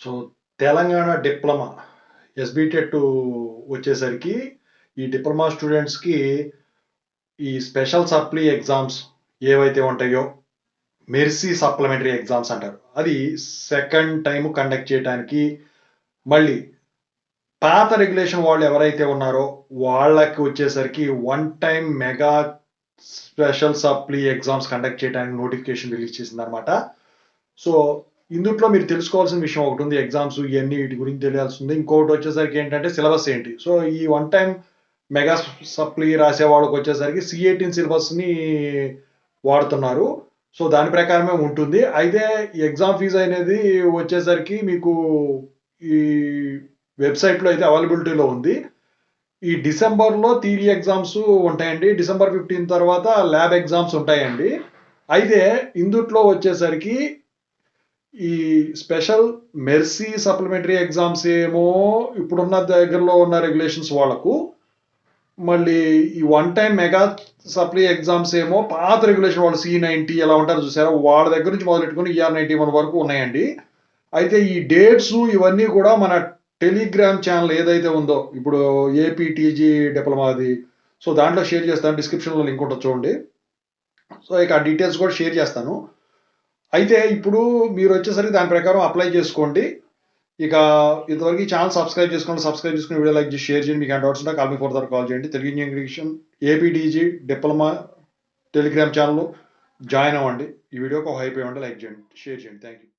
So Telangana diploma SBTET వచ్చేసరికి ఈ diploma స్టూడెంట్స్కి ఈ స్పెషల్ సప్లీ ఎగ్జామ్స్ ఏవైతే ఉంటాయో మెర్సీ సప్లిమెంటరీ ఎగ్జామ్స్ అంటారు. అది సెకండ్ టైం కండక్ట్ చేయడానికి మళ్ళీ పాత రెగ్యులేషన్ వాళ్ళు ఎవరైతే ఉన్నారో వాళ్ళకి వచ్చేసరికి one time mega special supply exams conduct చేయడానికి నోటిఫికేషన్ రిలీజ్ చేసింది అనమాట. సో ఇందుట్లో మీరు తెలుసుకోవాల్సిన విషయం ఒకటి ఉంది. ఎగ్జామ్స్ ఇవన్నీ వీటి గురించి తెలియాల్సింది. ఇంకొకటి వచ్చేసరికి ఏంటంటే సిలబస్ ఏంటి. సో ఈ వన్ టైం మెగా సప్లీ రాసే వాళ్ళకి వచ్చేసరికి C18 సిలబస్ని వాడుతున్నారు. సో దాని ప్రకారమే ఉంటుంది. అయితే ఎగ్జామ్ ఫీజు అనేది వచ్చేసరికి మీకు ఈ వెబ్సైట్లో అయితే అవైలబిలిటీలో ఉంది. ఈ డిసెంబర్లో థియరీ ఎగ్జామ్స్ ఉంటాయండి. డిసెంబర్ 15 తర్వాత ల్యాబ్ ఎగ్జామ్స్ ఉంటాయండి. అయితే ఇందుట్లో వచ్చేసరికి ఈ స్పెషల్ మెర్సీ సప్లిమెంటరీ ఎగ్జామ్స్ ఏమో ఇప్పుడున్న దగ్గరలో ఉన్న రెగ్యులేషన్స్ వాళ్ళకు, మళ్ళీ ఈ one time mega supply exams ఏమో పాత రెగ్యులేషన్ వాళ్ళు C90 ఎలా ఉంటారో చూసారా, వాళ్ళ దగ్గర నుంచి మొదలెట్టుకుని ER91 వరకు ఉన్నాయండి. అయితే ఈ డేట్స్ ఇవన్నీ కూడా మన టెలిగ్రామ్ ఛానల్ ఏదైతే ఉందో ఇప్పుడు APTG డిప్లొమాది, సో దాంట్లో షేర్ చేస్తాను. డిస్క్రిప్షన్లో లింక్ ఉంటుంది చూడండి. సో ఇక ఆ డీటెయిల్స్ కూడా షేర్ చేస్తాను. అయితే ఇప్పుడు మీరు వచ్చేసరికి దాని ప్రకారం అప్లై చేసుకోండి. ఇక ఇంతవరకు ఈ ఛానల్ సబ్స్క్రైబ్ చేసుకుని వీడియో లైక్ చేసి షేర్ చేయండి. మీకు డౌట్స్ ఉంటే కాల్ మీ ఫర్దర్ కాల్ చేయండి. Telugu English APTG diploma Telegram channel join అవ్వండి. ఈ వీడియోకి ఒక హైప్ ఇవ్వండి, లైక్ చేయండి, షేర్ చేయండి. Thank you.